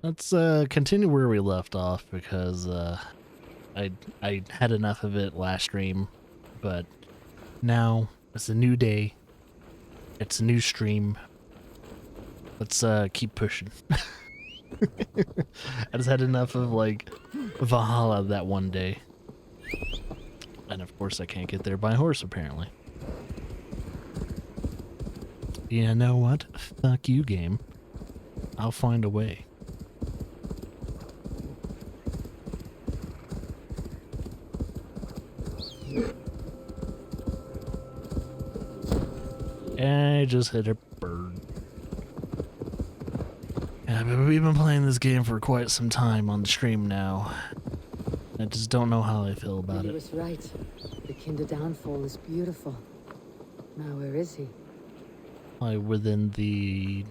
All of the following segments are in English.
Let's continue where we left off because I had enough of it last stream, but now it's a new day. It's a new stream. Let's keep pushing. I just had enough of like Valhalla that one day. And of course I can't get there by horse apparently. You know what? Fuck you, game. I'll find a way. I just hit a bird. Yeah, but we've been playing this game for quite some time on the stream now. I just don't know how I feel about He it. was right. The Kinder downfall is beautiful. Now where is he? Within the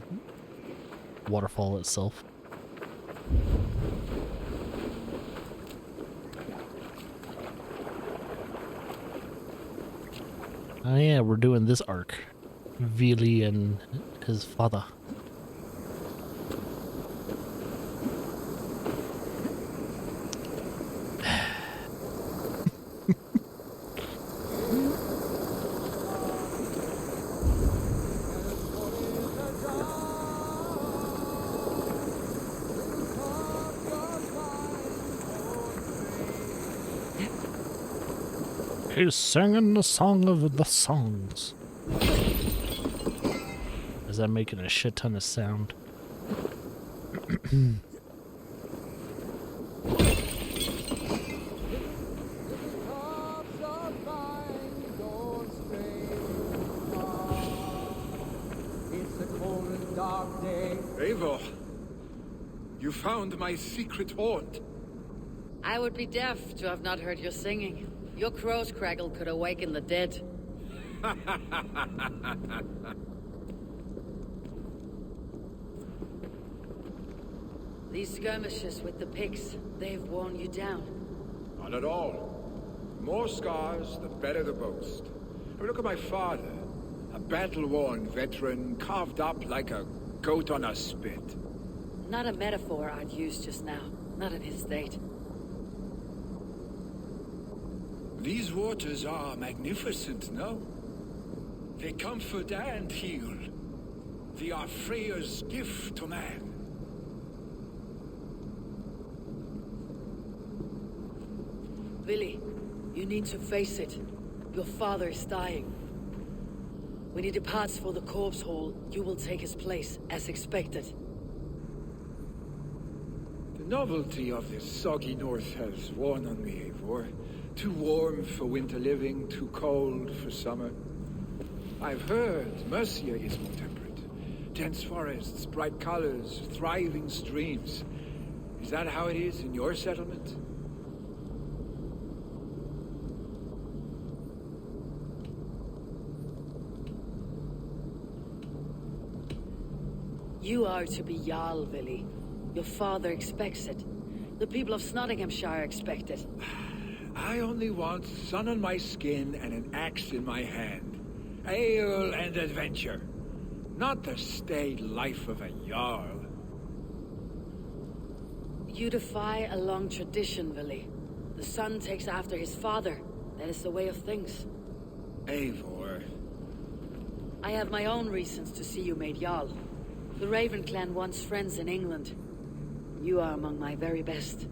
waterfall itself. Oh yeah, we're doing this arc. Vili and his father. He's singing the song of the songs. Is that making a shit ton of sound? Eivor, you found my secret haunt. I would be deaf to have not heard your singing. Your crow's craggle could awaken the dead. These skirmishes with the pigs, they've worn you down. Not at all. The more scars, the better the boast. I mean, look at my father. A battle-worn veteran, carved up like a goat on a spit. Not a metaphor I'd use just now. Not in his state. These waters are magnificent, no? They comfort and heal. They are Freya's gift to man. Vili, you need to face it. Your father is dying. When he departs for the corpse hall, you will take his place, as expected. The novelty of this soggy north has worn on me, Eivor. Too warm for winter living, too cold for summer. I've heard Mercia is more temperate. Dense forests, bright colors, thriving streams. Is that how it is in your settlement? You are to be Jarl, Vili. Your father expects it. The people of Snottinghamshire expect it. I only want sun on my skin and an axe in my hand. Ale and adventure. Not the staid life of a Jarl. You defy a long tradition, Vili. The son takes after his father. That is the way of things. Eivor. I have my own reasons to see you made Jarl. The Raven clan wants friends in England. You are among my very best.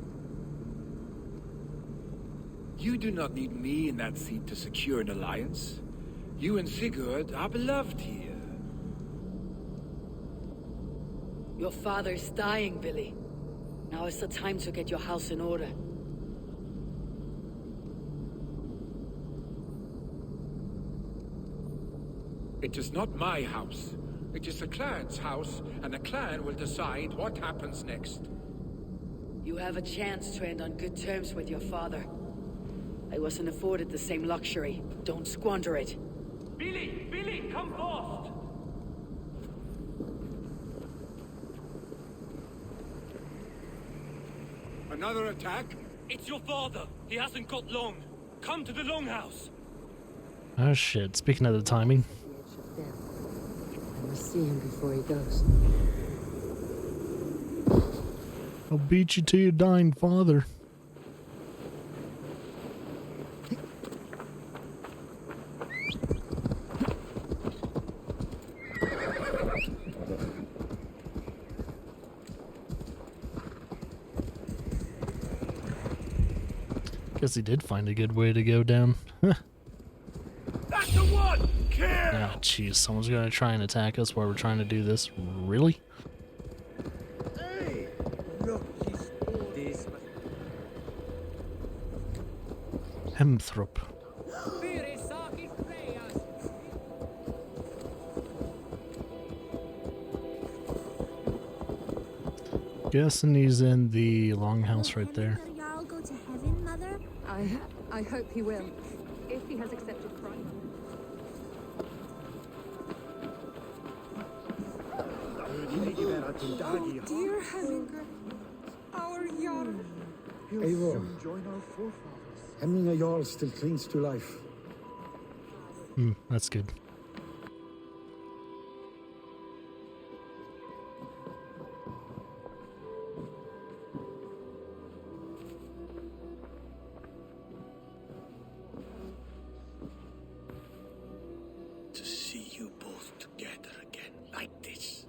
You do not need me in that seat to secure an alliance. You and Sigurd are beloved here. Your father is dying, Vili. Now is the time to get your house in order. It is not my house. It is the clan's house, and the clan will decide what happens next. You have a chance to end on good terms with your father. I wasn't afforded the same luxury. Don't squander it. Billy! Billy, come fast! Another attack? It's your father. He hasn't got long. Come to the longhouse. Oh shit, speaking of the timing. I must see him before he goes. I'll beat you to your dying father. Guess he did find a good way to go down. That's the one! Kill! Ah, jeez, someone's gonna try and attack us while we're trying to do this. Really? Hey! Look, he's this. Hemthrop. Guessing he's in the longhouse right there. Jarl go to heaven, Mother? I hope he will, if he has accepted Christ. Oh, Dear Hemminger, our Jarl. Eivor, join our forefathers. Hemminger Jarl still clings to life. That's good. To see you both together again like this.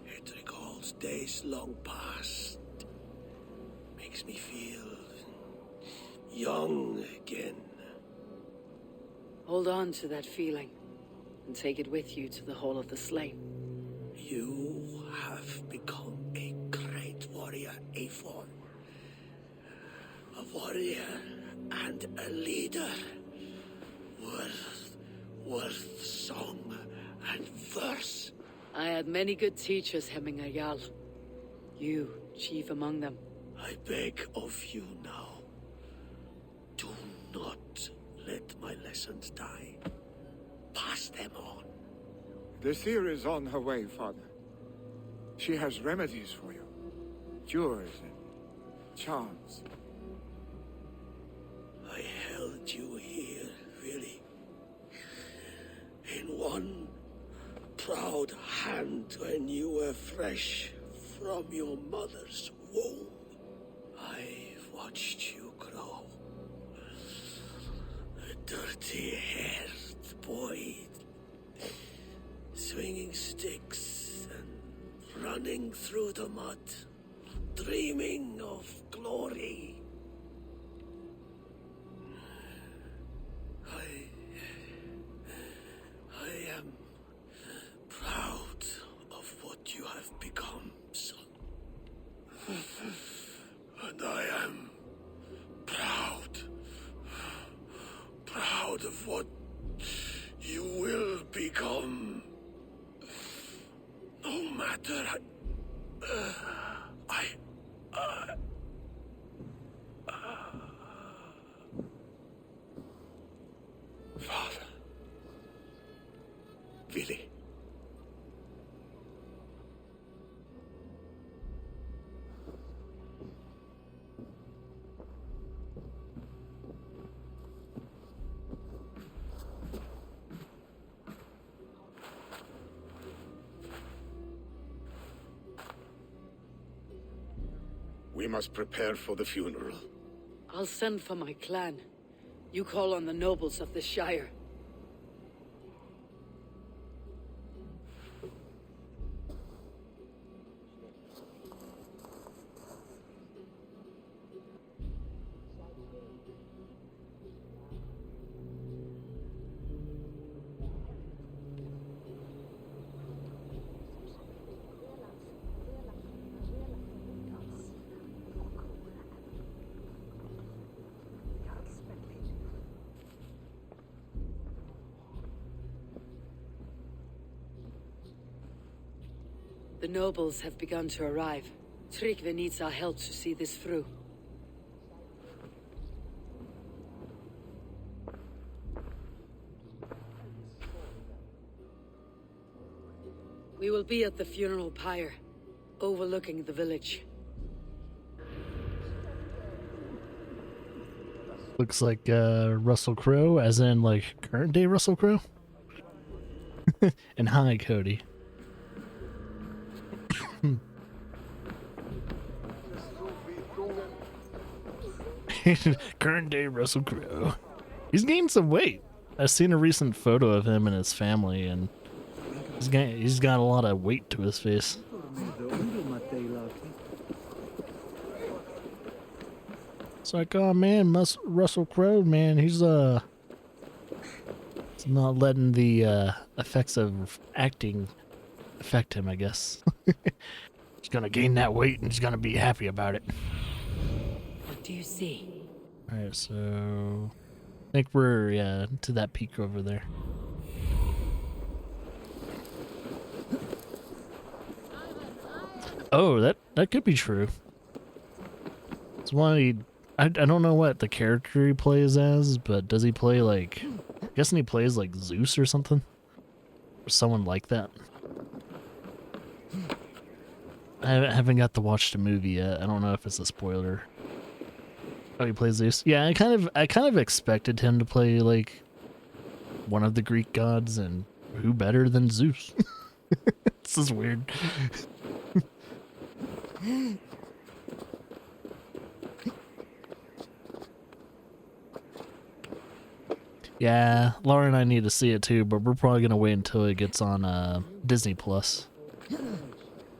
It recalls days long past. Makes me feel young again. Hold on to that feeling, and take it with you to the Hall of the Slain. You have become a great warrior, Eivor. A warrior and a leader. Worth song and verse. I had many good teachers, Hemminger Jarl. You, chief among them. I beg of you now, do not let my lessons die. Pass them on. The seer is on her way, Father. She has remedies for you. Cures and charms. I held you here, really. In one proud hand when you were fresh from your mother's womb. I've watched you grow. A dirty-haired boy, swinging sticks and running through the mud, dreaming of glory. I am proud of what you have become, son. And I am proud of what you will become. No matter Father. Willy. We must prepare for the funeral. I'll send for my clan. You call on the nobles of the Shire. The nobles have begun to arrive. Tryggvi needs our help to see this through. We will be at the funeral pyre, overlooking the village. Looks like Russell Crowe, as in like current day Russell Crowe. And hi, Cody. Current day Russell Crowe. He's gained some weight. I've seen a recent photo of him and his family, and he's got a lot of weight to his face. It's like, oh man, Russell Crowe, man, he's not letting the effects of acting affect him, I guess. He's gonna gain that weight and he's gonna be happy about it. What do you see? Alright, so I think we're to that peak over there. Oh, that could be true. It's one I don't know what the character he plays as, but does he play like, I'm guessing he plays like Zeus or something? Or someone like that. I haven't got to watch the movie yet. I don't know if it's a spoiler. Oh, he plays Zeus. Yeah, I kind of expected him to play like one of the Greek gods, and who better than Zeus? This is weird. Yeah, Laura and I need to see it too, but we're probably gonna wait until it gets on Disney Plus,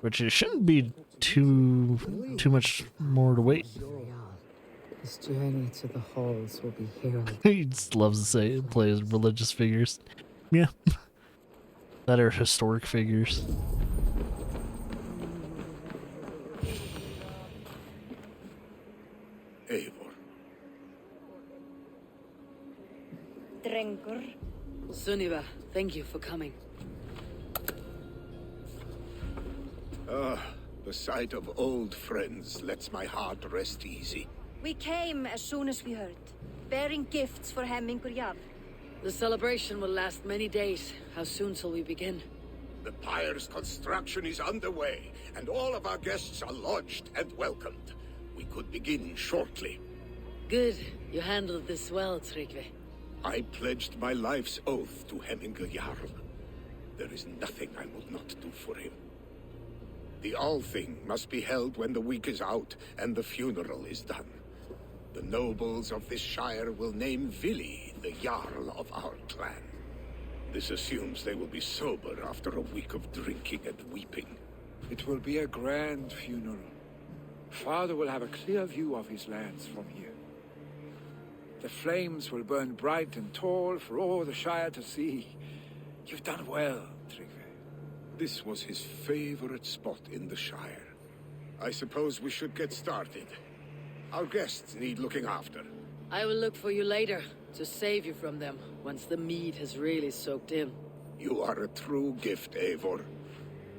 which it shouldn't be too much more to wait. This journey to the halls will be heralded. He just loves to say play as religious figures. Yeah, that are historic figures. Eivor. Drengur. Sunniva, thank you for coming. The sight of old friends lets my heart rest easy. We came as soon as we heard, bearing gifts for Hemmingur Jarl. The celebration will last many days. How soon shall we begin? The pyre's construction is underway, and all of our guests are lodged and welcomed. We could begin shortly. Good. You handled this well, Tryggvi. I pledged my life's oath to Hemmingur Jarl. There is nothing I would not do for him. The Althing must be held when the week is out and the funeral is done. The nobles of this shire will name Vili the Jarl of our clan. This assumes they will be sober after a week of drinking and weeping. It will be a grand funeral. Father will have a clear view of his lands from here. The flames will burn bright and tall for all the Shire to see. You've done well, Tryggvi. This was his favorite spot in the Shire. I suppose we should get started. Our guests need looking after. I will look for you later, to save you from them, once the mead has really soaked in. You are a true gift, Eivor.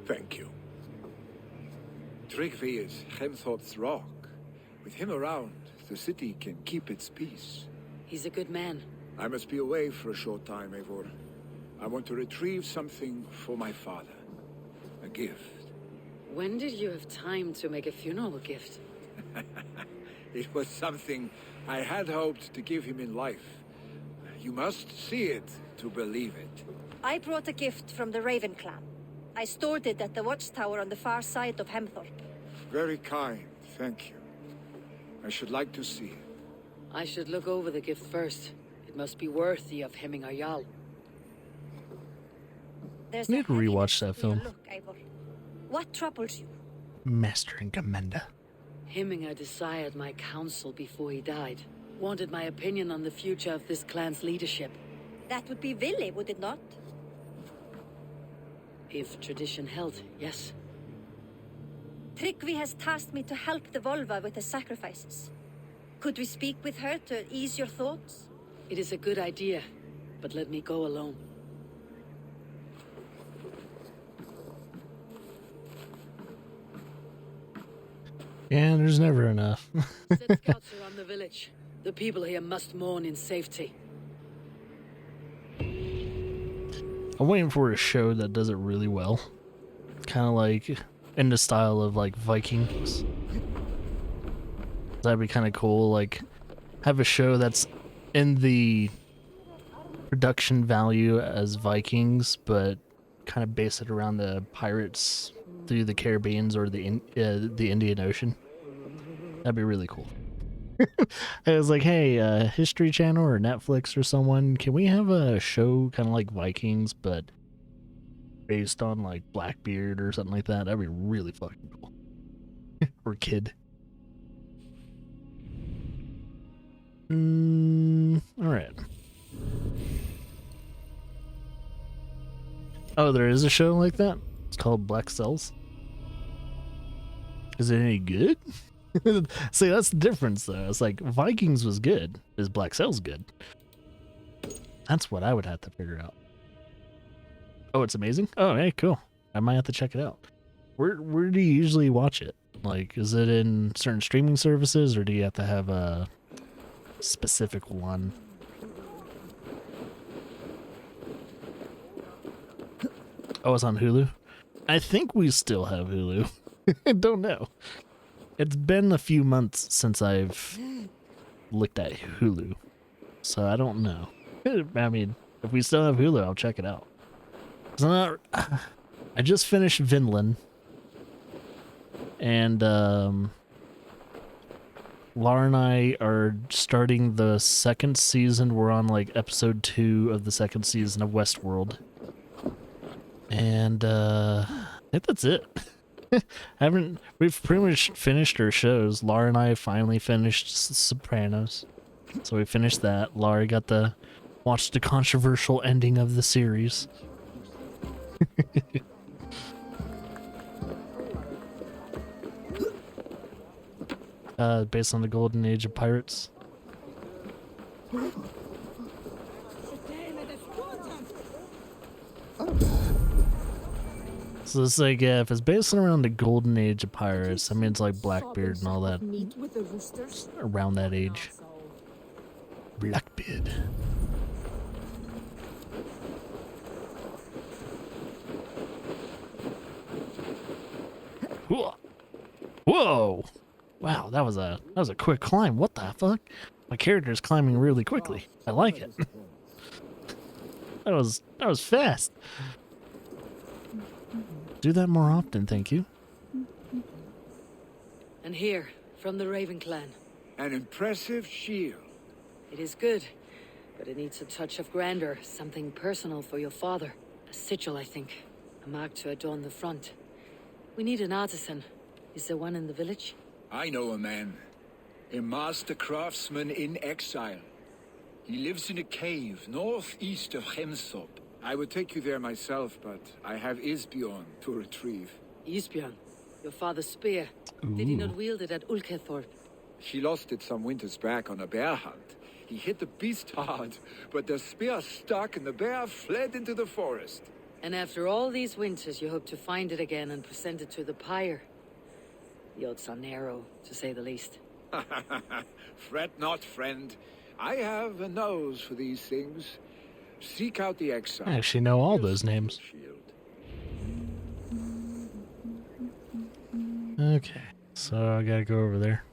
Thank you. Tryggvi is Hemthorpe's rock. With him around, the city can keep its peace. He's a good man. I must be away for a short time, Eivor. I want to retrieve something for my father. A gift. When did you have time to make a funeral gift? It was something I had hoped to give him in life. You must see it to believe it. I brought a gift from the Raven clan. I stored it at the watchtower on the far side of Hemthorpe. Very kind, thank you. I should like to see it. I should look over the gift first. It must be worthy of Hemmingur Jarl. There's I need to rewatch that film. Look, Eivor. What troubles you? Master and Commander. Hemmingur desired my counsel before he died. Wanted my opinion on the future of this clan's leadership. That would be Vili, would it not? If tradition held, yes. Tryggvi has tasked me to help the Volva with the sacrifices. Could we speak with her to ease your thoughts? It is a good idea, but let me go alone. Yeah, there's never enough. Set scouts around the village. The people here must mourn in safety. I'm waiting for a show that does it really well. Kind of like in the style of like Vikings. That'd be kind of cool. Like have a show that's in the production value as Vikings, but kind of base it around the pirates through the Caribbeans or the Indian Ocean. That'd be really cool. I was like, hey, History Channel or Netflix or someone, can we have a show kind of like Vikings, but based on like Blackbeard or something like that? That'd be really fucking cool. Or Kid. Alright. Oh, there is a show like that? It's called Black Cells? Is it any good? See, that's the difference though. It's like Vikings was good. Is Black Cells good? That's what I would have to figure out. Oh, it's amazing? Oh, hey, cool. I might have to check it out. Where do you usually watch it? Like, is it in certain streaming services, or do you have to have a specific one? Oh, it's on Hulu? I think we still have Hulu. I don't know. It's been a few months since I've looked at Hulu, so I don't know. I mean, if we still have Hulu, I'll check it out. I just finished Vinland, and Laura and I are starting the second season. We're on like episode 2 of the second season of Westworld, and I think that's it. We've pretty much finished our shows. Laura and I finally finished Sopranos, so we finished that. Laura got to watch the controversial ending of the series. Based on the golden age of pirates. So it's like, yeah, if it's based around the golden age of pirates, I mean, it's like Blackbeard and all that. Around that age. Blackbeard. Whoa! Wow, that was a quick climb. What the fuck? My character's climbing really quickly. I like it. That was fast. Do that more often, thank you. And here, from the Raven clan. An impressive shield. It is good, but it needs a touch of grandeur, something personal for your father. A sigil, I think. A mark to adorn the front. We need an artisan. Is there one in the village? I know a man. A master craftsman in exile. He lives in a cave northeast of Hemsop. I would take you there myself, but I have Isbjorn to retrieve. Isbjorn? Your father's spear. Ooh. Did he not wield it at Ulkethorp? She lost it some winters back on a bear hunt. He hit the beast hard, but the spear stuck and the bear fled into the forest. And after all these winters, you hope to find it again and present it to the pyre. The odds are narrow, to say the least. Fret not, friend. I have a nose for these things. Seek out the exile. I actually know all those names. Okay, so I gotta go over there.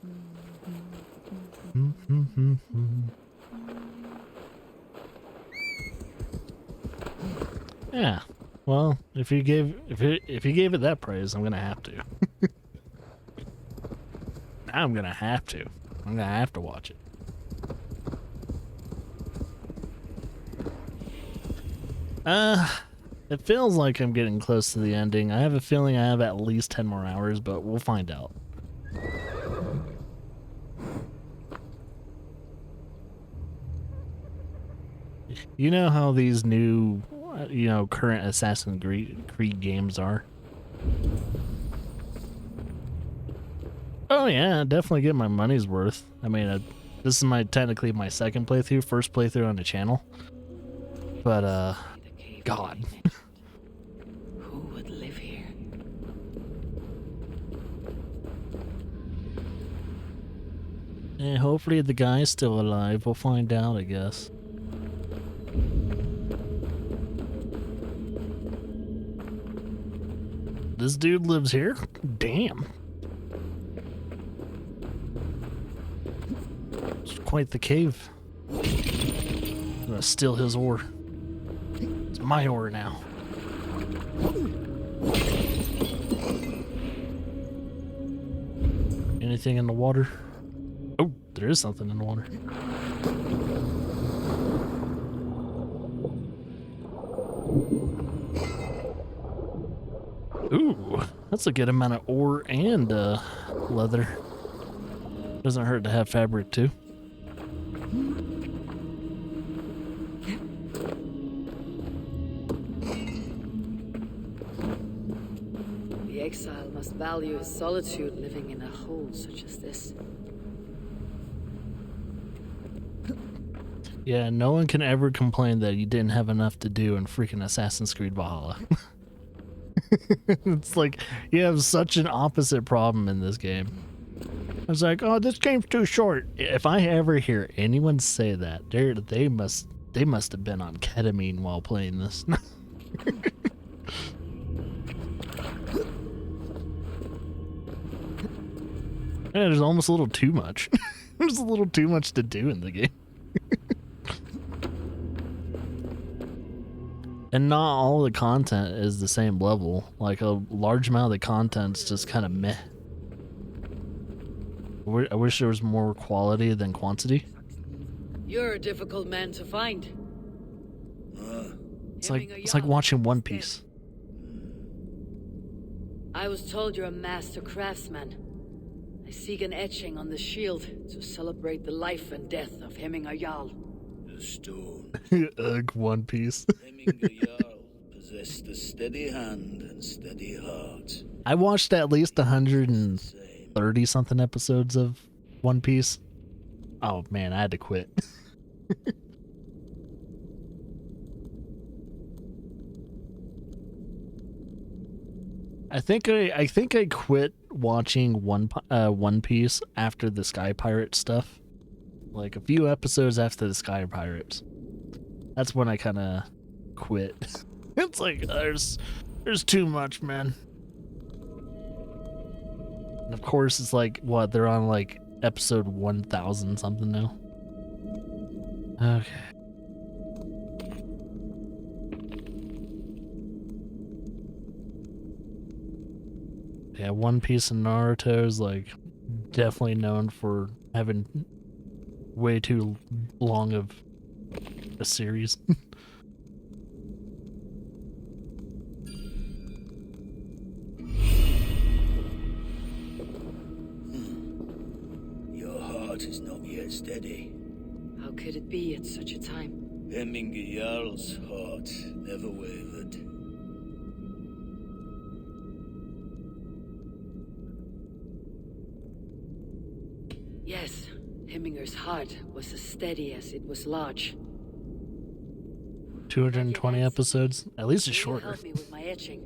Yeah, well, if you gave it that praise, I'm gonna have to. I'm gonna have to. I'm gonna have to watch it. It feels like I'm getting close to the ending. I have a feeling I have at least 10 more hours, but we'll find out. You know how these new, current Assassin's Creed games are? Oh yeah, definitely get my money's worth. I mean, this is technically my second playthrough, first playthrough on the channel. But, God. Who would live here? And hopefully the guy's still alive. We'll find out, I guess. This dude lives here? Damn. It's quite the cave. I'm gonna steal his ore. It's my ore now. Anything in the water? Oh, there is something in the water. Ooh, that's a good amount of ore and leather. Doesn't hurt to have fabric too. The exile must value his solitude living in a hole such as this. Yeah, no one can ever complain that you didn't have enough to do in freaking Assassin's Creed Valhalla. It's like you have such an opposite problem in this game. It's like, oh, this game's too short. If I ever hear anyone say that, they must have been on ketamine while playing this. Yeah, there's almost a little too much. There's a little too much to do in the game. And not all the content is the same level. Like, a large amount of the content's just kind of meh. I wish there was more quality than quantity. You're a difficult man to find. It's like watching One Piece. I was told you're a master craftsman. I seek an etching on the shield to celebrate the life and death of Hemminger Jarl. The stone. Ugh, One Piece. Hemminger Jarl possessed a steady hand and steady heart. I watched at least 130 something episodes of One Piece. Oh man, I had to quit. I think I quit watching One Piece after the Sky Pirate stuff. Like a few episodes after the Sky Pirates. That's when I kind of quit. It's like there's too much, man. And of course, it's like what they're on like episode 1000 something now. Okay. Yeah, One Piece and Naruto is like definitely known for having way too long of a series. Your heart is not yet steady. How could it be at such a time? Hemminger Jarl's heart never wavered. Yes, Hemminger's heart was as steady as it was large. 220 episodes. At least it's Will you shorter. help me with my etching?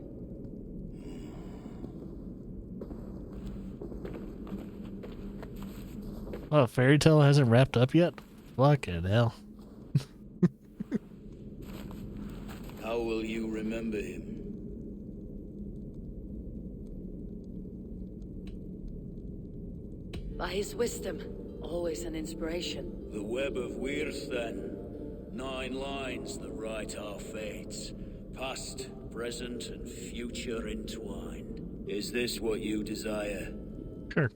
Oh, Fairy Tale hasn't wrapped up yet? Fucking hell. How will you remember him? By his wisdom, always an inspiration. The web of Wirth, then. 9 lines that write our fates. Past, present, and future entwined. Is this what you desire? Sure.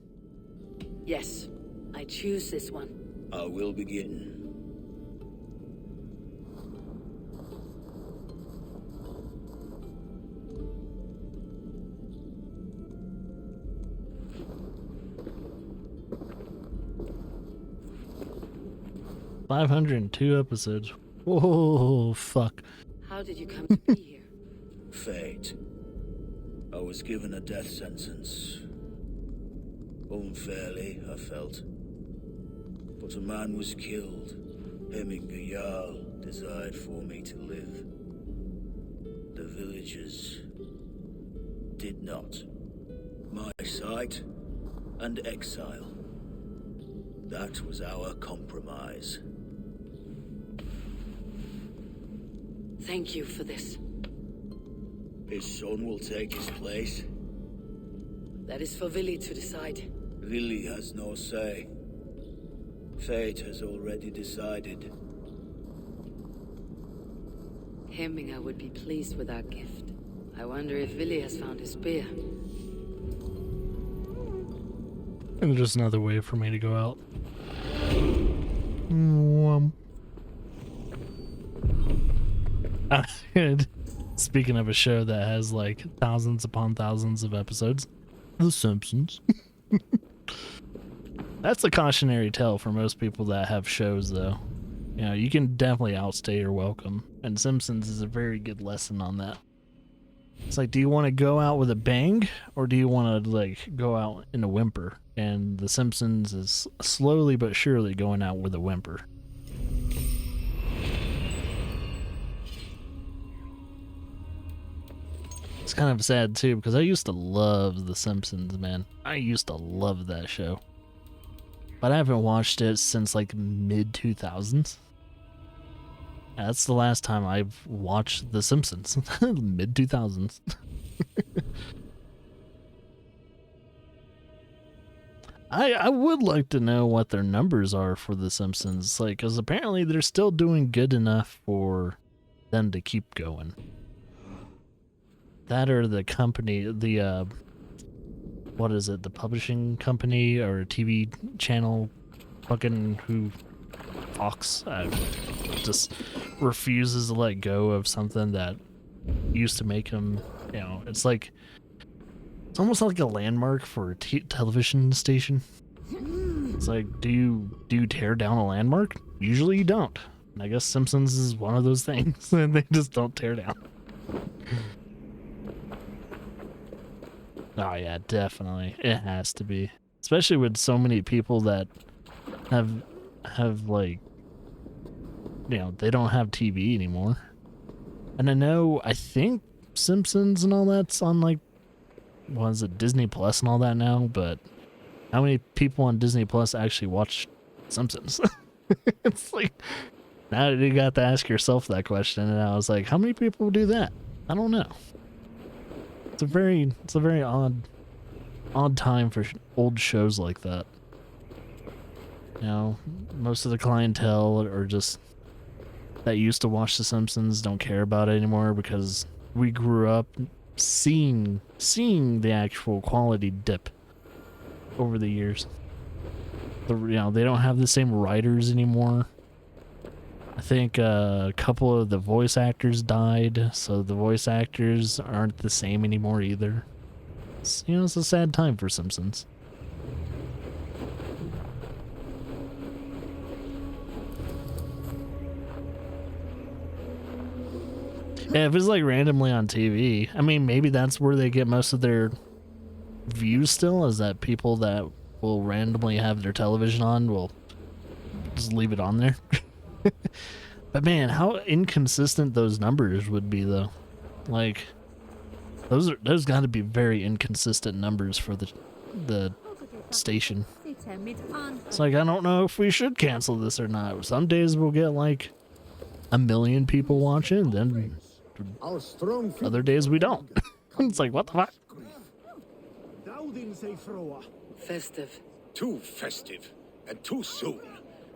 Yes, I choose this one. I will begin. $502 episodes. Whoa, fuck. How did you come to be here? Fate. I was given a death sentence. Unfairly, I felt. But a man was killed. Hemminger Jarl desired for me to live. The villagers did not. My sight and exile. That was our compromise. Thank you for this. His son will take his place. That is for Vili to decide. Vili has no say. Fate has already decided. Hemminger would be pleased with our gift. I wonder if Vili has found his spear. And just another way for me to go out. Speaking of a show that has like thousands upon thousands of episodes, The Simpsons. That's a cautionary tale for most people that have shows, though. You know, you can definitely outstay your welcome, and Simpsons is a very good lesson on that. It's like, do you want to go out with a bang, or do you want to like go out in a whimper? And The Simpsons is slowly but surely going out with a whimper. It's kind of sad too, because I used to love The Simpsons, man. I used to love that show. But I haven't watched it since like mid-2000s. That's the last time I've watched The Simpsons. Mid-2000s. I would like to know what their numbers are for The Simpsons, like, because apparently they're still doing good enough for them to keep going. That or the company, the, what is it, the publishing company or TV channel fucking who, Fox, just refuses to let go of something that used to make them, you know, it's like, it's almost like a landmark for a television station. It's like, do you tear down a landmark? Usually you don't. And I guess Simpsons is one of those things, and they just don't tear down. Oh yeah, definitely. It has to be. Especially with so many people that have like, you know, they don't have TV anymore. And I think Simpsons and all that's on like, what is it, Disney Plus and all that now, but how many people on Disney Plus actually watch Simpsons? It's like, now you got to ask yourself that question, and I was like, how many people do that? I don't know. It's a very odd time for old shows like that. You know, most of the clientele are just that used to watch The Simpsons don't care about it anymore because we grew up seeing the actual quality dip over the years. You know, they don't have the same writers anymore. I think a couple of the voice actors died, so the voice actors aren't the same anymore either. It's, you know, it's a sad time for Simpsons. Yeah, if it's like randomly on TV, I mean, maybe that's where they get most of their views still, is that people that will randomly have their television on will just leave it on there. But man, how inconsistent those numbers would be, though. Like, those got to be very inconsistent numbers for the station. It's like, I don't know if we should cancel this or not. Some days we'll get like 1 million people watching, then other days we don't. It's like, what the fuck? Festive. Too festive, and too soon.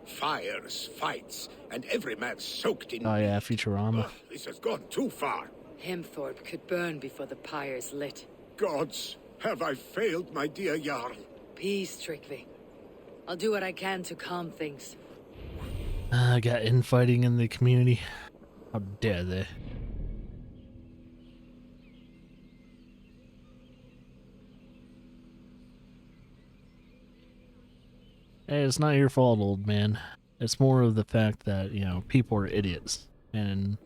Fires, fights, and every man soaked in... Oh yeah, Futurama. This has gone too far. Hemthorpe could burn before the pyre's lit. Gods, have I failed my dear Jarl? Peace, Trickvi. I'll do what I can to calm things. I got infighting in the community. How dare they? Hey, it's not your fault, old man. It's more of the fact that, you know, people are idiots, and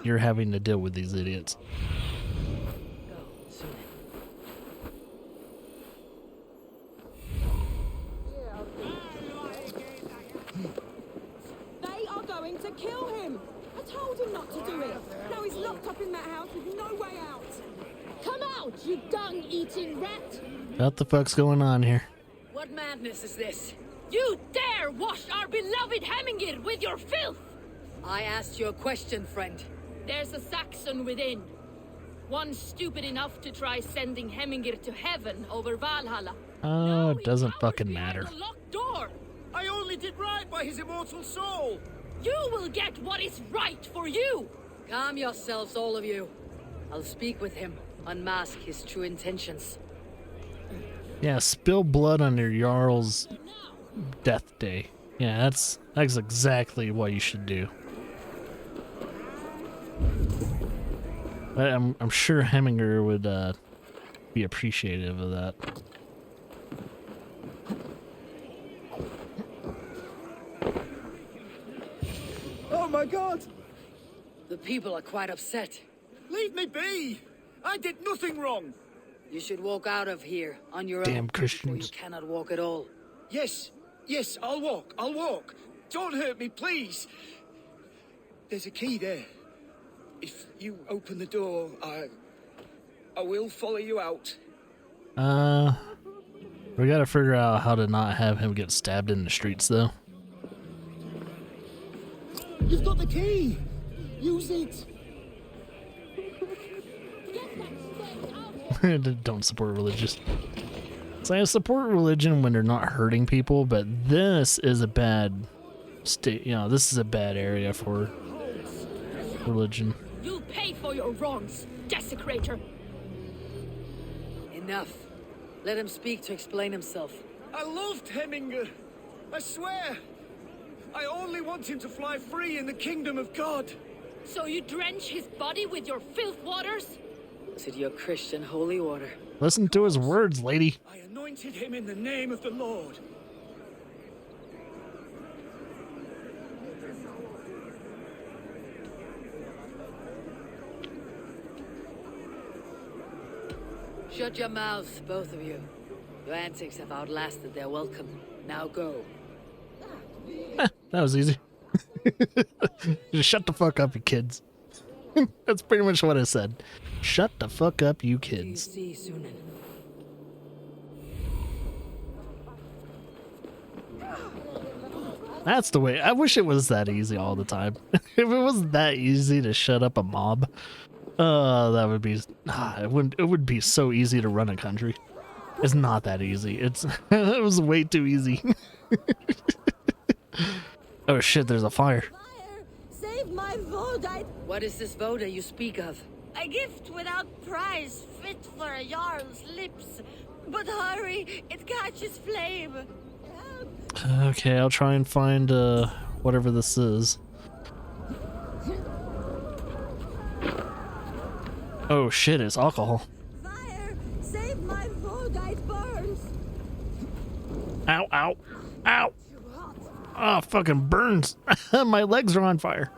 you're having to deal with these idiots. They are going to kill him! I told him not to do it! Now he's locked up in that house with no way out! Come out, you dung-eating rat! What the fuck's going on here? What madness is this? You dare wash our beloved Hemmingir with your filth! I asked you a question, friend. There's a Saxon within. One stupid enough to try sending Hemmingir to heaven over Valhalla. Oh, it doesn't fucking matter. The locked door. I only did right by his immortal soul. You will get what is right for you. Calm yourselves, all of you. I'll speak with him, unmask his true intentions. Yeah, spill blood on your Jarl's death day. Yeah, that's exactly what you should do. I'm sure Heminger would be appreciative of that. Oh my god! The people are quite upset. Leave me be! I did nothing wrong! You should walk out of here on your Damn own. Christians. Or you cannot walk at all. Yes, yes, I'll walk, I'll walk. Don't hurt me, please. There's a key there. If you open the door, I will follow you out. We gotta figure out how to not have him get stabbed in the streets, though. You've got the key! Use it! Don't support religious. So I support religion when they're not hurting people, but this is a bad state. You know, this is a bad area for religion. You pay for your wrongs, desecrator. Enough. Let him speak to explain himself. I loved Heminger. I swear. I only want him to fly free in the kingdom of God. So you drench his body with your filth waters? Was it your Christian holy water? Listen to his words, lady. I anointed him in the name of the Lord. Shut your mouths, both of you. Your antics have outlasted their welcome. Now go. That was easy. Just shut the fuck up, you kids. That's pretty much what I said. Shut the fuck up, you kids. See, Sunan. That's the way. I wish it was that easy all the time. If it was that easy to shut up a mob, that would be. It would be so easy to run a country. It's not that easy. It's it was way too easy. Oh shit! There's a fire. Fire! Save my Vodite! What is this Voda you speak of? A gift without price, fit for a Jarl's lips. But hurry, it catches flame. Okay, I'll try and find whatever this is. Oh shit! It's alcohol. Fire! Save my Vodite burns! Ow! Ow! Ow! Oh, fucking burns! My legs are on fire.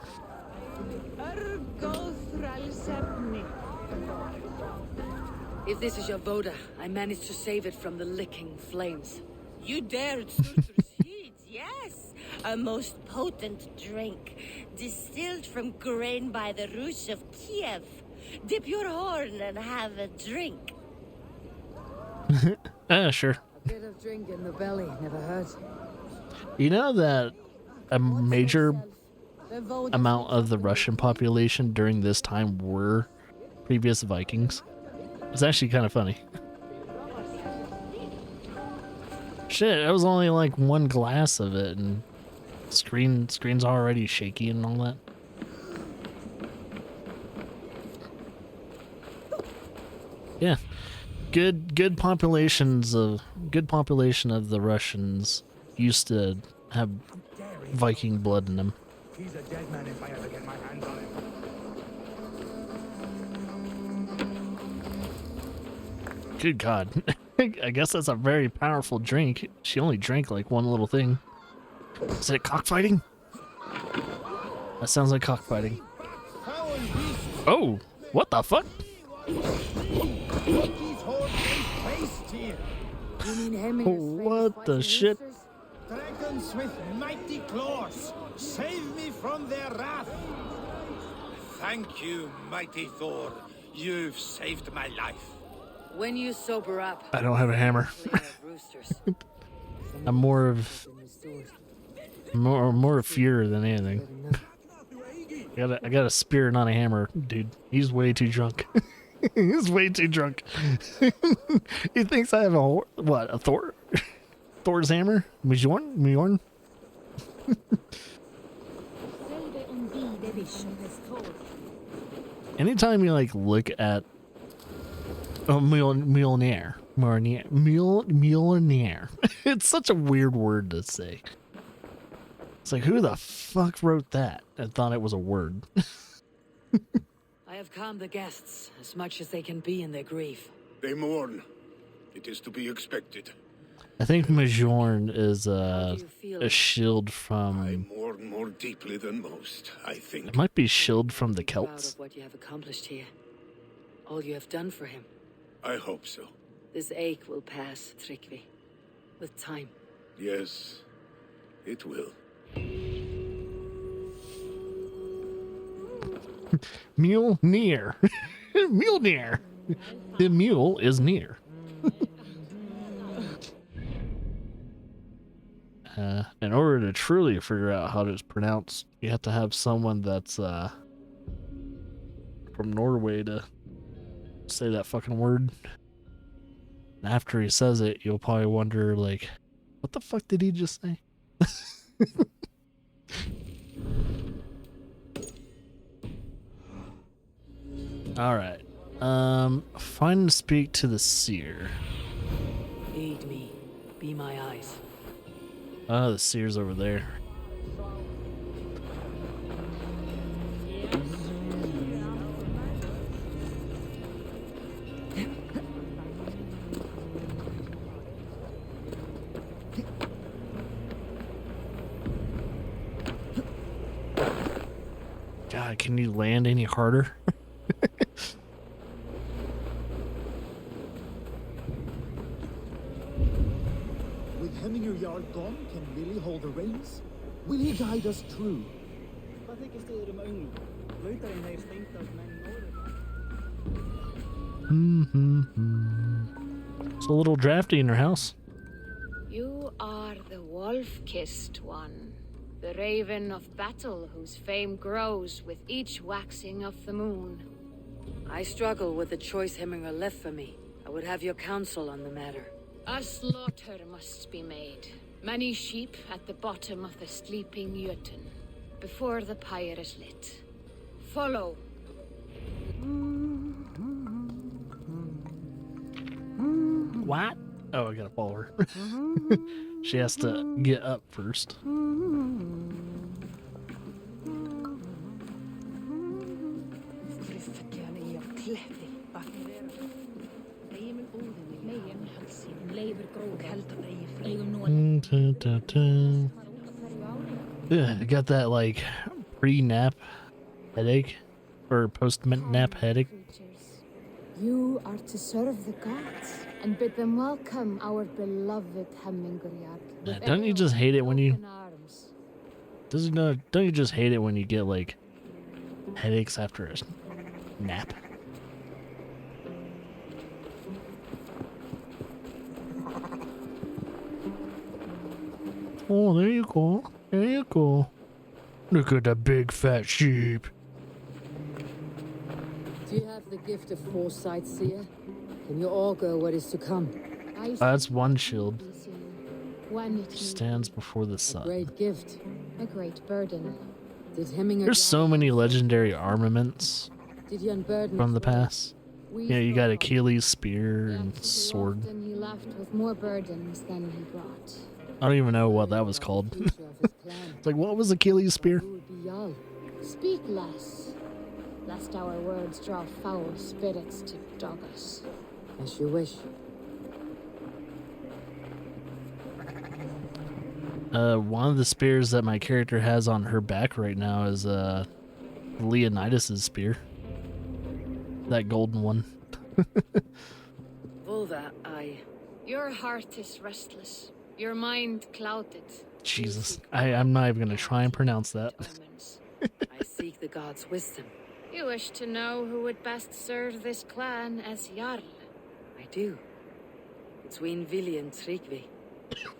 If this is your Voda, I managed to save it from the licking flames. You dared Surtur's heat, yes! A most potent drink, distilled from grain by the Rus of Kiev. Dip your horn and have a drink. Sure. A bit of drink in the belly never hurts. You know that a major amount of the Russian population during this time were previous Vikings? It's actually kind of funny. Shit, it was only like one glass of it, and screen's already shaky and all that. Yeah, good population of the Russians used to have Viking blood in them. He's a dead man if I ever get my hands on him. Good God. I guess that's a very powerful drink. She only drank like one little thing. Is it cockfighting? That sounds like cockfighting. Oh, what the fuck? What the shit? Dragons with mighty claws, save me from their wrath. Thank you, mighty Thor. You've saved my life. When you sober up, I don't have a hammer. roosters. I'm more of fear than anything. I got a spear, not a hammer, dude. He's way too drunk. He's way too drunk. He thinks I have a Thor? Thor's hammer? Mjorn? Anytime you like look at Mjolnir. It's such a weird word to say. It's like, who the fuck wrote that and thought it was a word? I have calmed the guests as much as they can be in their grief. They mourn. It is to be expected. I think Majorn is How do you feel? a shield I from... mourn more deeply than most, I think. It might be shield from the Proud Celts. of what you have accomplished here. All you have done for him. I hope so. This ache will pass, Tryggvi. With time. Yes, it will. Mule near. Mule near. The mule is near. In order to truly figure out how it's pronounced, you have to have someone that's from Norway to say that fucking word. And after he says it, you'll probably wonder, like, what the fuck did he just say? Alright. Find and speak to the seer. Aid me. Be my eyes. Oh, the seer's over there. God, can you land any harder? With Hemminger Jarl gone, can Willie hold the reins? Will he guide us true? It's a little drafty in her house. You are the wolf-kissed one, the raven of battle whose fame grows with each waxing of the moon. I struggle with the choice Hemminger left for me. I would have your counsel on the matter. A slaughter must be made. Many sheep at the bottom of the sleeping Jötun, before the pyre is lit. Follow. What? Oh, I gotta follow her. She has to get up first. Yeah, I got that like pre-nap headache or post-nap headache. You are to serve the gods and bid them welcome our beloved Heminguriad. Don't you just hate it when you don't you just hate it when you get like headaches after a nap? Oh, there you go. There you go. Look at the big fat sheep. Do you have the gift of foresight, seer? Can you augur what is to come? That's one shield. When it Stands before the sun. Great gift. a great burden. Did Hemminger There's so many legendary armaments Did he unburden from the past. We Yeah, you got thought Achilles' spear and too sword. often he left with more burdens than he brought. I don't even know what that was called. It's like, what was Achilles' spear? Speak less, lest our words draw foul spirits to dog us. As you wish. One of the spears that my character has on her back right now is Leonidas' spear. That golden one. Volva, Your heart is restless, your mind clouded. Jesus. I'm not even going to try and pronounce that. I seek the gods' wisdom. You wish to know who would best serve this clan as Jarl. I do. Between Vili and Tryggvi,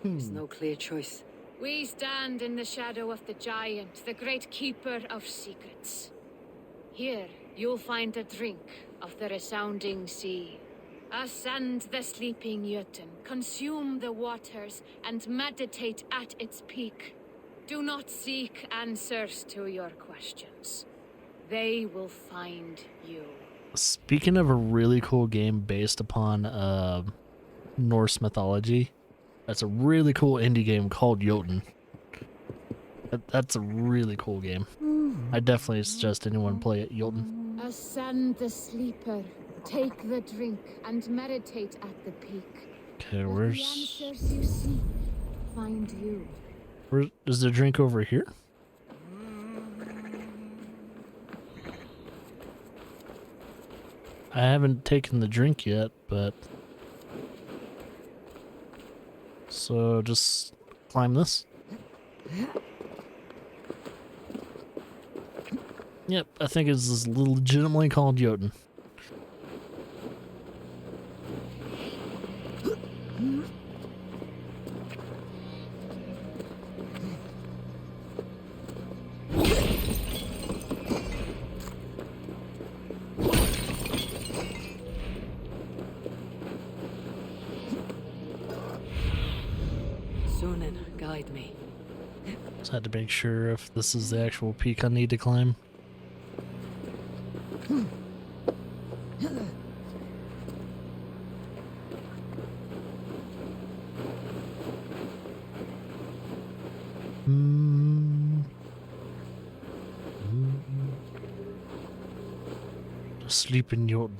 there's no clear choice. We stand in the shadow of the giant, the great keeper of secrets. Here, you'll find a drink of the resounding sea. Ascend the sleeping Jötun, consume the waters, and meditate at its peak. Do not seek answers to your questions. They will find you. Speaking of a really cool game based upon Norse mythology, that's a really cool indie game called Jotun. That's a really cool game. I definitely suggest anyone play it, Yolton. Ascend the sleeper. Take the drink and meditate at the peak. Okay, Let where's... the answers you seek find you. Where is the drink over here? I haven't taken the drink yet, but... So just climb this. Yep, I think it's legitimately called Jotun. Sunan, guide me. Just had to make sure if this is the actual peak I need to climb. Sleep in Jotun.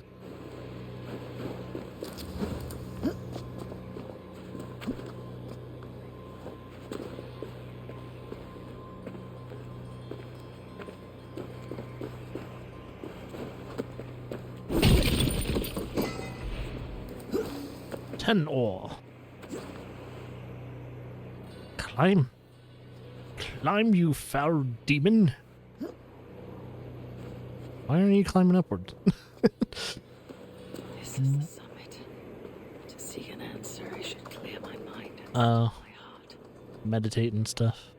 Ten ore. Climb. Climb, you foul demon. Why aren't you climbing upward? This is the summit. To seek an answer, I should clear my mind and Oh. my heart. Meditate and stuff.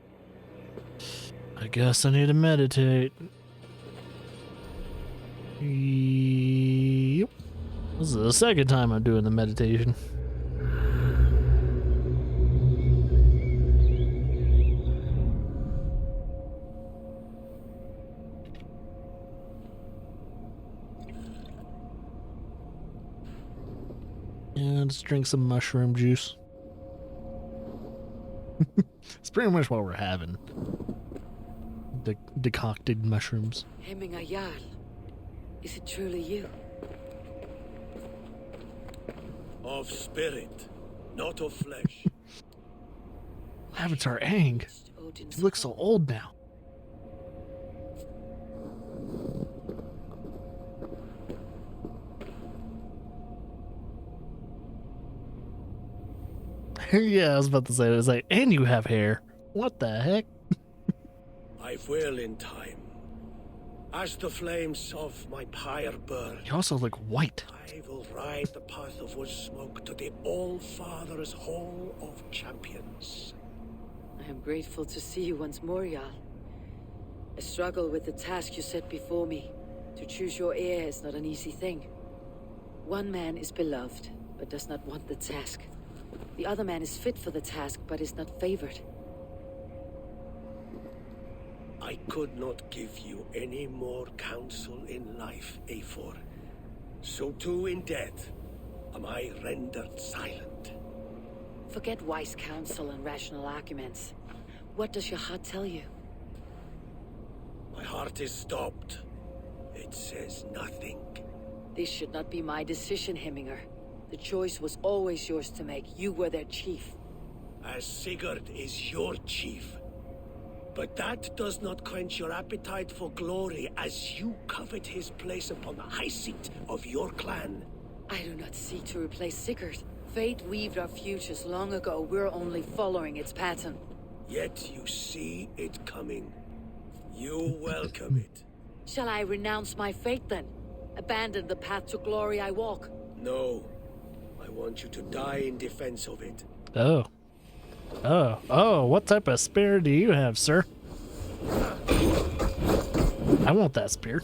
I guess I need to meditate. Yep. This is the second time I'm doing the meditation. Yeah, let's drink some mushroom juice. It's pretty much what we're having. Decocted mushrooms. Hemminger Jarl, is it truly you? Of spirit, not of flesh. What happened to our Aang? He looks so old now. Yeah, I was about to say, it was like, and you have hair. What the heck? I will in time. As the flames of my pyre burn, You also look white. I will ride the path of wood smoke to the All-Father's Hall of Champions. I am grateful to see you once more, Jarl. I struggle with the task you set before me. To choose your heir is not an easy thing. One man is beloved, but does not want the task. The other man is fit for the task, but is not favored. I could not give you any more counsel in life, Eivor. So too in death am I rendered silent. Forget wise counsel and rational arguments. What does your heart tell you? My heart is stopped. It says nothing. This should not be my decision, Hemminger. The choice was always yours to make. You were their chief. As Sigurd is your chief. But that does not quench your appetite for glory as you covet his place upon the high seat of your clan. I do not seek to replace Sigurd. Fate weaved our futures long ago. We're only following its pattern. Yet you see it coming. You welcome it. Shall I renounce my fate then? Abandon the path to glory I walk? No. I want you to die in defense of it. Oh. Oh, what type of spear do you have, sir? I want that spear.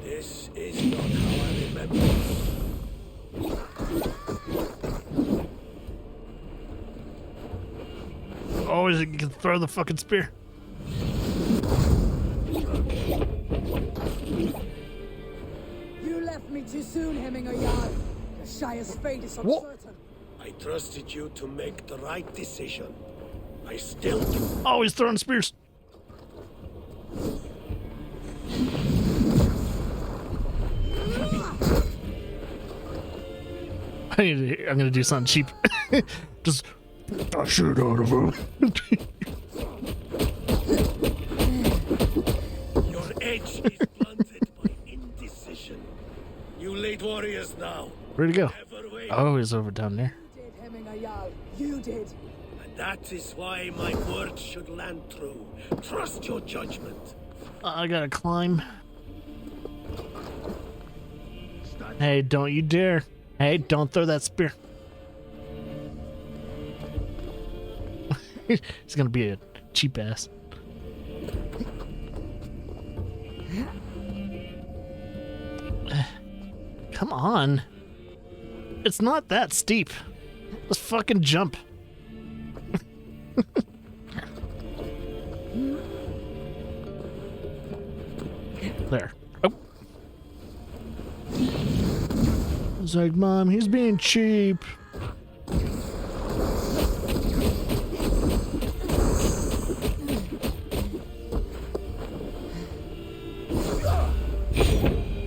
This is not how I remember. Always you can throw the fucking spear. You left me too soon, Hemminger Jarl. The Shire's fate is What? uncertain. I trusted you to make the right decision. I still do. Oh, he's throwing spears. I'm gonna do something cheap. Just shoot out of him. Your edge is blunted by indecision. You late warriors now. Where'd he go? Never wait. Oh, he's over down there. You did, Hemminger Jarl. You did. And that is why my words should land true. Trust your judgment. I gotta climb. Hey, don't you dare. Hey, don't throw that spear. He's gonna be a cheap ass. Come on. It's not that steep. Let's fucking jump. There. Oh. It's like, Mom, he's being cheap.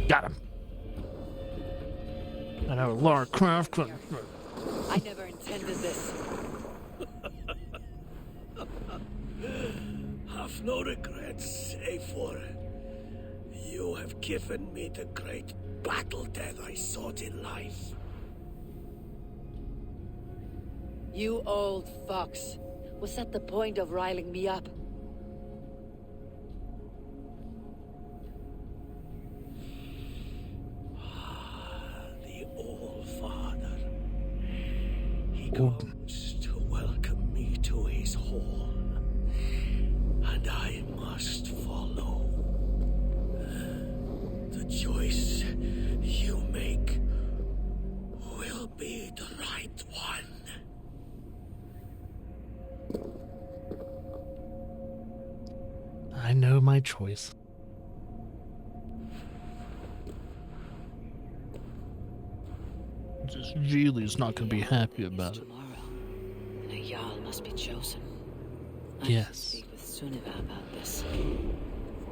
Got him. I know Lara Croft. I never intended this. Have no regrets, Eivor. You have given me the great battle death I sought in life. You old fox. Was that the point of riling me up? The All-Father. He comes to welcome me to his hall. And I must follow. The choice you make will be the right one. I know my choice. Just Julie's not gonna be happy about it. Tomorrow, and a Jarl must be chosen. I Yes. should speak with Sunniva about this.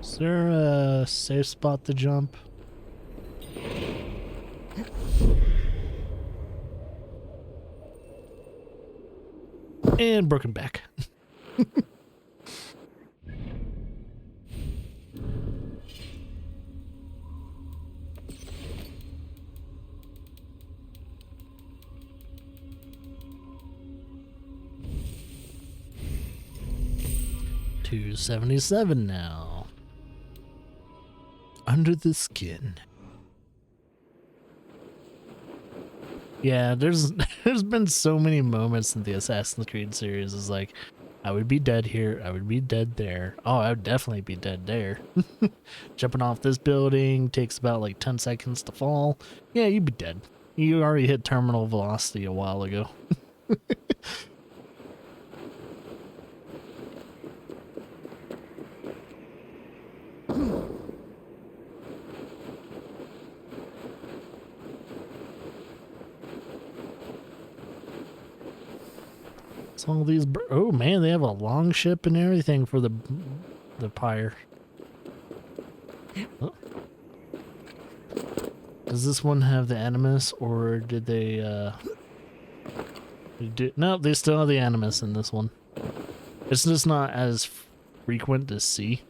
Is there a safe spot to jump? And broken back. $277 now. Under the skin. Yeah, there's been so many moments in the Assassin's Creed series. It's like, I would be dead here, I would be dead there. Oh, I would definitely be dead there. Jumping off this building takes about like 10 seconds to fall. Yeah, you'd be dead. You already hit terminal velocity a while ago. It's all these. Oh man, they have a long ship and everything for the pyre. Oh. Does this one have the animus, or did they? No, they still have the animus in this one. It's just not as frequent to see.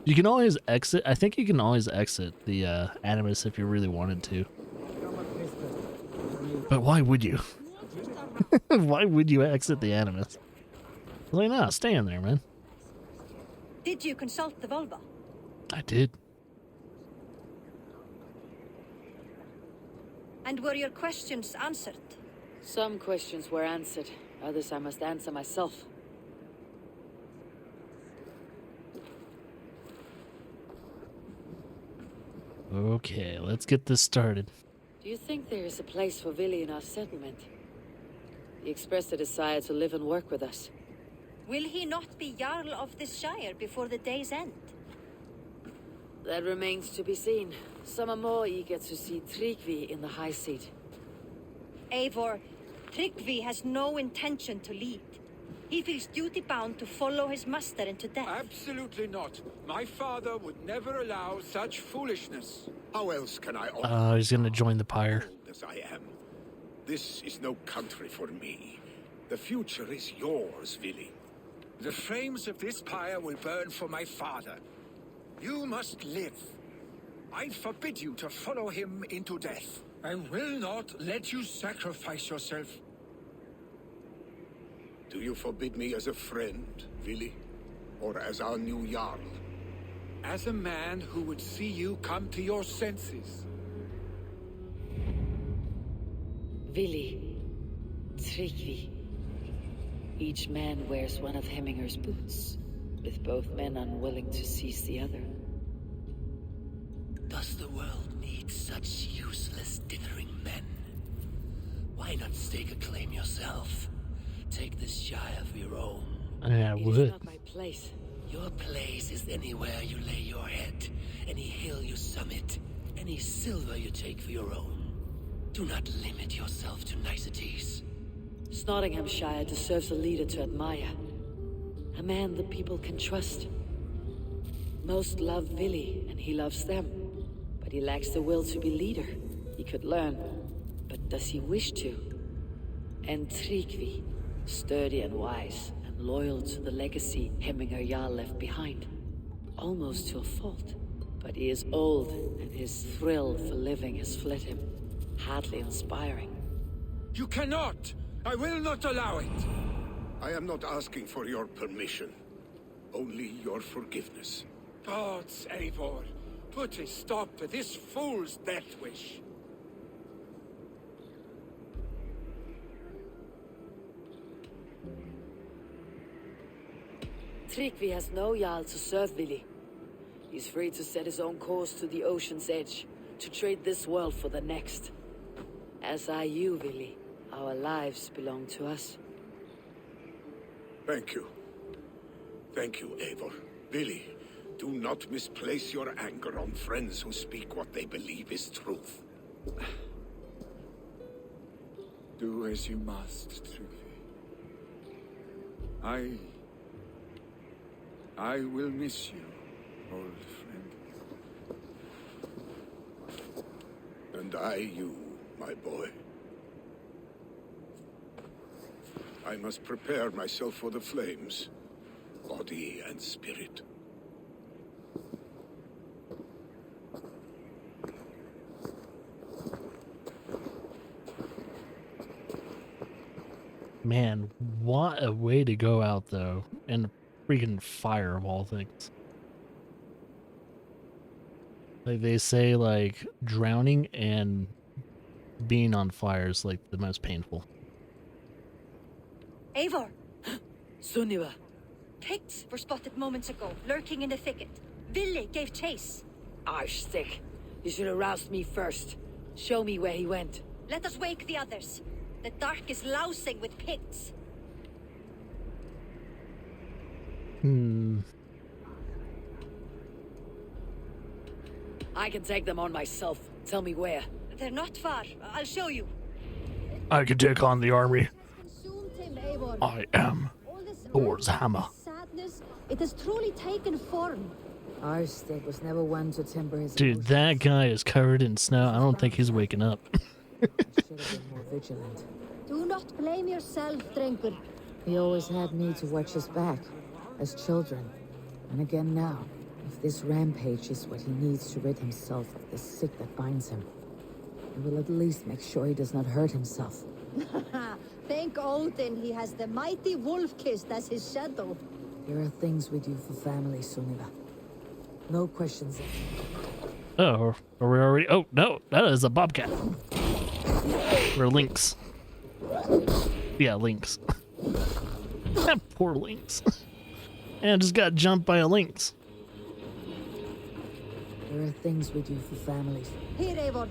You can always exit. I think you can always exit the animus if you really wanted to. But why would you? Why would you exit the animus? Like, no, stay in there, man. Did you consult the Volva? I did. And were your questions answered? Some questions were answered. Others I must answer myself. Okay, let's get this started. Do you think there is a place for Vili in our settlement? He expressed a desire to live and work with us. Will he not be Jarl of this Shire before the day's end? That remains to be seen. Some are more eager to see Tryggvi in the high seat. Eivor, Tryggvi has no intention to lead. He feels duty-bound to follow his master into death. Absolutely not. My father would never allow such foolishness. How else can I offer? He's gonna join the pyre. As I am. This is no country for me. The future is yours, Vili. The flames of this pyre will burn for my father. You must live. I forbid you to follow him into death. I will not let you sacrifice yourself. Do you forbid me as a friend, Vili? Or as our new Jarl? As a man who would see you come to your senses. Vili, Tryggvi. Each man wears one of Hemminger's boots, with both men unwilling to seize the other. Does the world need such useless dithering men? Why not stake a claim yourself? Take this shire of your own. I It would. is not my place. Your place is anywhere you lay your head, any hill you summit, any silver you take for your own. Do not limit yourself to niceties. Nottinghamshire deserves a leader to admire. A man the people can trust. Most love Vili, and he loves them. But he lacks the will to be leader. He could learn, but does he wish to? And Tryggvi, sturdy and wise, and loyal to the legacy Hemminger Jarl left behind. Almost to a fault. But he is old, and his thrill for living has fled him. Hardly inspiring. You cannot! I will not allow it! I am not asking for your permission. Only your forgiveness. Gods, Eivor, put a stop to this fool's death wish. Tryggvi has no Jarl to serve Vili. He's free to set his own course to the ocean's edge, to trade this world for the next. As are you, Vili. Our lives belong to us. Thank you. Thank you, Eivor. Vili, do not misplace your anger on friends who speak what they believe is truth. Do as you must, Tryggvi. I will miss you, old friend. And I you, my boy. I must prepare myself for the flames, body and spirit. Man, what a way to go out, though. And freaking fire, of all things. Like, they say, like, drowning and being on fire is, like, the most painful. Eivor, Sunniva! Picts were spotted moments ago, lurking in the thicket. Vili gave chase. Arshstick! You should have roused me first. Show me where he went. Let us wake the others. The dark is lousing with Picts. I can take them on myself. Tell me where. They're not far. I'll show you. I can take on the army. Consumed him, Eivor. I am All this Thor's urgency, hammer. Sadness, it has truly taken form. Arstead was never one to temper his Dude, emotions. that guy is covered in snow. I don't think he's waking up. Should have been more vigilant. Do not blame yourself, Drengur. He always had me to watch his back, as children. And again now, if this rampage is what he needs to rid himself of the sick that binds him, I will at least make sure he does not hurt himself. Thank Odin he has the mighty Wolf-Kissed as his shadow. There are things we do for family, Sunniva. No questions asked. Oh, are we already? Oh, no, that is a bobcat. Or lynx. Yeah, lynx. That poor lynx. And just got jumped by a lynx. There are things we do for families. Here, Eivor.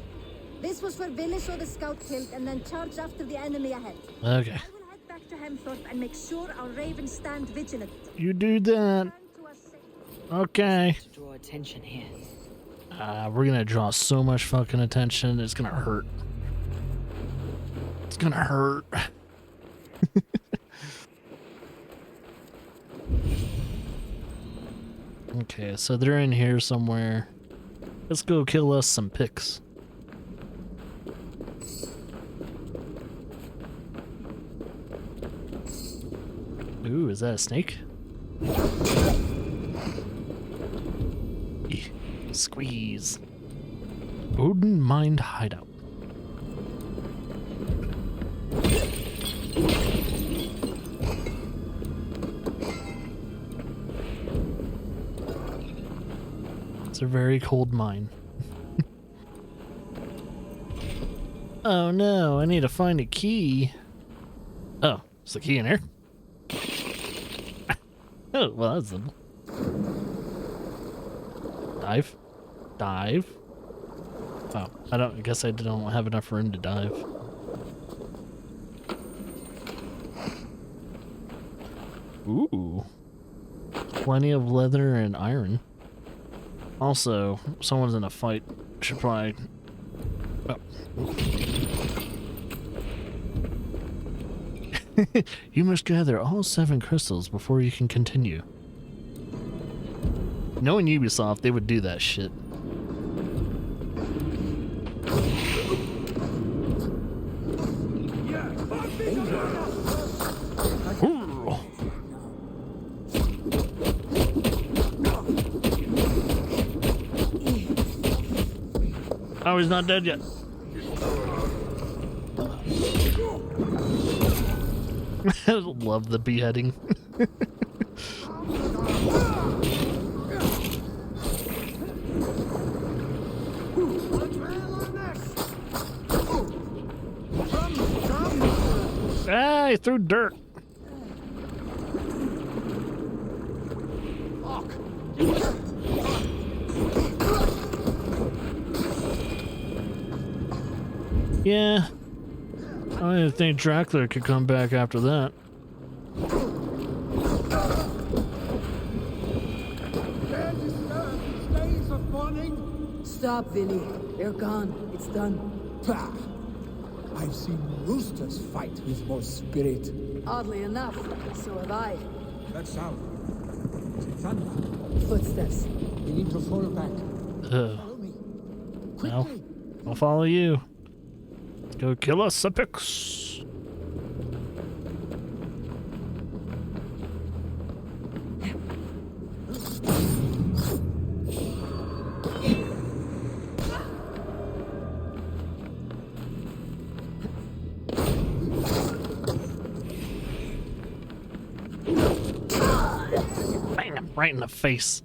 This was where Vili saw the scout killed and then charged after the enemy ahead. Okay. I will head back to Hemthorpe and make sure our ravens stand vigilant. You do that. Okay. To draw attention here. We're gonna draw so much fucking attention, it's gonna hurt. It's gonna hurt. Okay, so they're in here somewhere. Let's go kill us some picks. Ooh, is that a snake? Squeeze. Odin Mind Hideout. It's a very cold mine. Oh no, I need to find a key. Oh, is the key in here? Oh, well, that's simple. Dive. Dive. Oh, I guess I don't have enough room to dive. Ooh. Plenty of leather and iron. Also, someone's in a fight. Should probably... Oh. You must gather all 7 crystals before you can continue. Knowing Ubisoft, they would do that shit. Oh, he's not dead yet. I love the beheading. Ah, he threw dirt. Yeah. I didn't think Dracula could come back after that. Stop, Vinny. They're gone. It's done. Pah! I've seen roosters fight with more spirit. Oddly enough, so have I. That sound. Is it thunder? Footsteps. We need to fall back. Follow me. Well, I'll follow you. Go kill us a pix. Bam! Right in the face.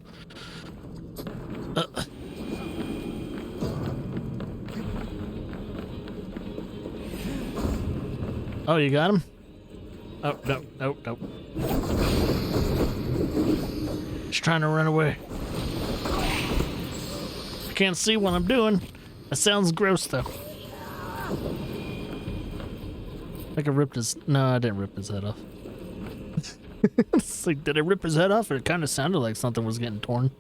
Oh, you got him? Oh, no, no, no. He's trying to run away. I can't see what I'm doing. That sounds gross, though. Like I ripped his... No, I didn't rip his head off. It's like, did I rip his head off? It kind of sounded like something was getting torn.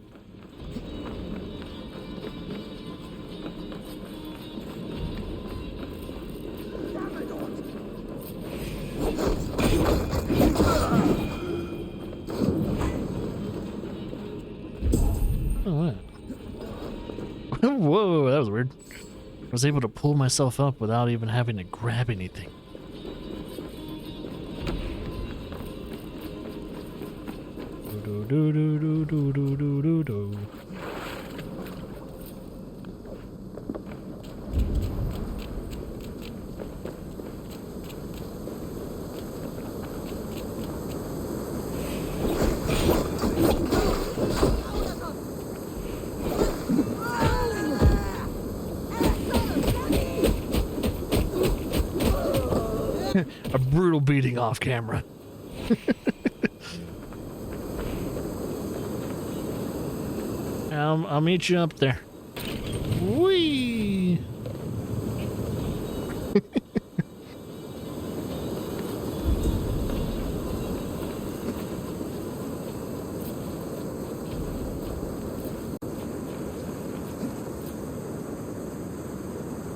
Whoa, that was weird. I was able to pull myself up without even having to grab anything. Do do do do do do do do do. A brutal beating off camera. I'll meet you up there. Whee!